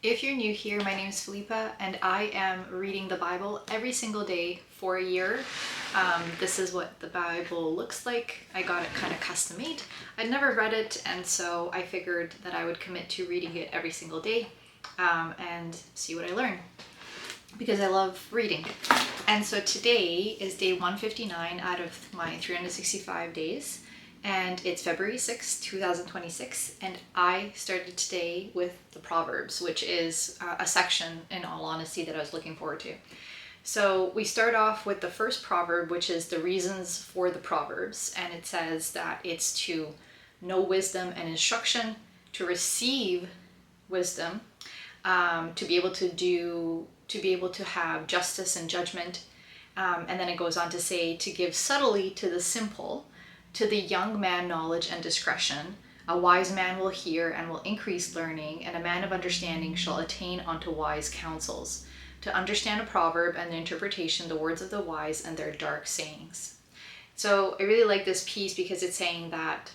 If you're new here, my name is Felipa and I am reading the Bible every single day for a year. This is what the Bible looks like. I got it kind of custom made. I'd never read it, and so I figured that I would commit to reading it every single day and see what I learn, because I love reading. And so today is day 159 out of my 365 days. And it's February 6th, 2026, and I started today with the Proverbs, which is a section, in all honesty, that I was looking forward to. So we start off with the first proverb, which is the reasons for the Proverbs, and it says that it's to know wisdom and instruction, to receive wisdom, to be able to have justice and judgment, and then it goes on to say to give subtly to the simple, to the young man knowledge and discretion. A wise man will hear and will increase learning, and a man of understanding shall attain unto wise counsels. To understand a proverb and the interpretation, the words of the wise and their dark sayings. So I really like this piece because it's saying that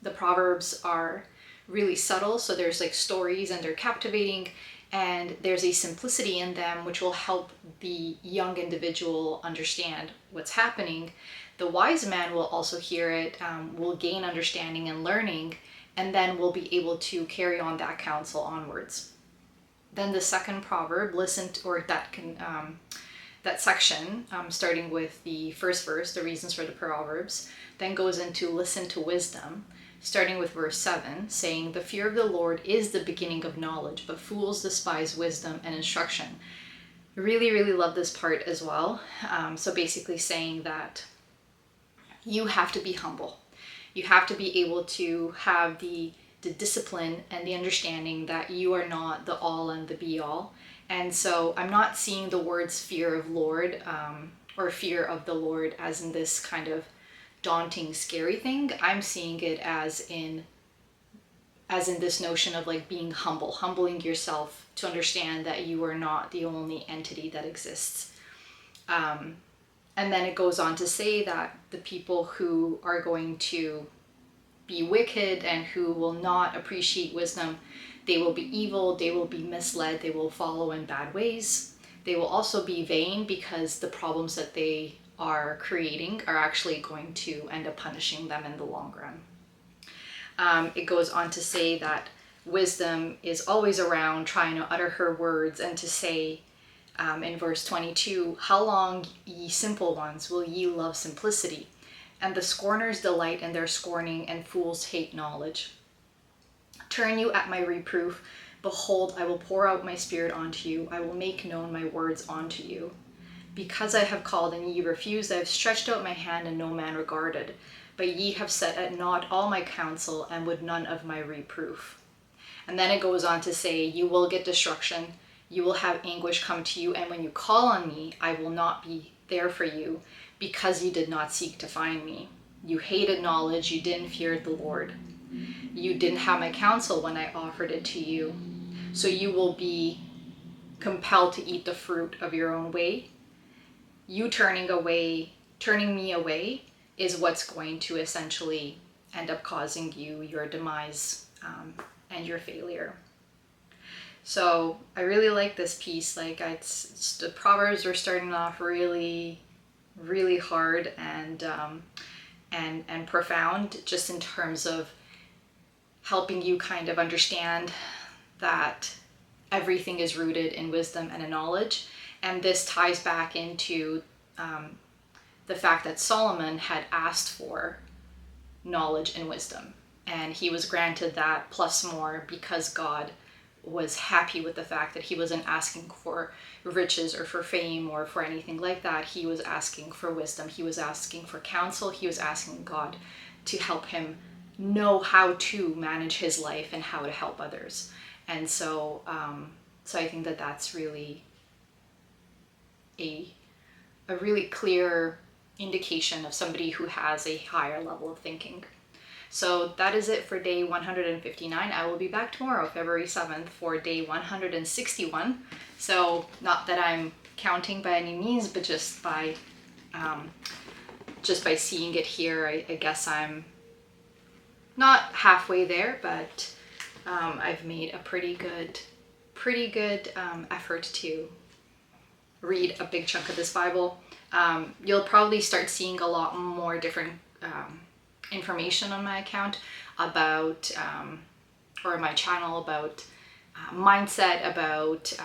the Proverbs are really subtle. So there's like stories and they're captivating, and there's a simplicity in them which will help the young individual understand what's happening. The wise man will also hear it, will gain understanding and learning, and then will be able to carry on that counsel onwards. Then the second proverb, that section, starting with the first verse, the reasons for the Proverbs, then goes into listen to wisdom, starting with verse 7, saying, the fear of the Lord is the beginning of knowledge, but fools despise wisdom and instruction. Really, really love this part as well. So basically saying that you have to be humble. You have to be able to have the discipline and the understanding that you are not the all and the be all. And so I'm not seeing the words fear of Lord or fear of the Lord as in this kind of daunting, scary thing. I'm seeing it as in this notion of like being humble, humbling yourself to understand that you are not the only entity that exists. And then it goes on to say that the people who are going to be wicked and who will not appreciate wisdom, they will be evil, they will be misled, they will follow in bad ways. They will also be vain because the problems that they are creating are actually going to end up punishing them in the long run. It goes on to say that wisdom is always around trying to utter her words, and to say, in verse 22, how long, ye simple ones, will ye love simplicity? And the scorners delight in their scorning, and fools hate knowledge. Turn you at my reproof. Behold, I will pour out my spirit onto you. I will make known my words unto you. Because I have called and ye refused, I have stretched out my hand and no man regarded. But ye have set at naught all my counsel, and would none of my reproof. And then it goes on to say, you will get destruction. You will have anguish come to you, and when you call on me, I will not be there for you, because you did not seek to find me. You hated knowledge, you didn't fear the Lord. You didn't have my counsel when I offered it to you. So you will be compelled to eat the fruit of your own way. You turning me away is what's going to essentially end up causing you your demise and your failure. So I really like this piece. The Proverbs were starting off really, really hard and profound, just in terms of helping you kind of understand that everything is rooted in wisdom and in knowledge. And this ties back into the fact that Solomon had asked for knowledge and wisdom, and he was granted that plus more, because God was happy with the fact that he wasn't asking for riches or for fame or for anything like that. He was asking for wisdom. He was asking for counsel. He was asking God to help him know how to manage his life and how to help others. And so I think that that's really a really clear indication of somebody who has a higher level of thinking. So that is it for day 159. I will be back tomorrow, February 7th, for day 161. So not that I'm counting by any means, but just by seeing it here, I guess I'm not halfway there, but I've made a pretty good effort to read a big chunk of this Bible. You'll probably start seeing a lot more different information on my account about, or my channel about mindset, about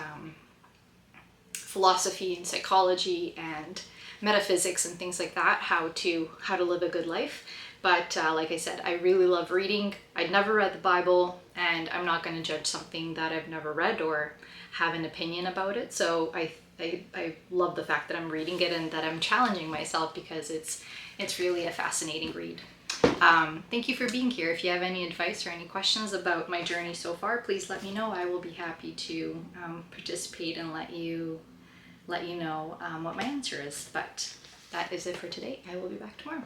philosophy and psychology and metaphysics and things like that, how to live a good life. But like I said, I really love reading. I'd never read the Bible, and I'm not going to judge something that I've never read or have an opinion about it. So I love the fact that I'm reading it and that I'm challenging myself, because it's really a fascinating read. Thank you for being here. If you have any advice or any questions about my journey so far, please let me know. I will be happy to participate and let you know what my answer is. But that is it for today. I will be back tomorrow.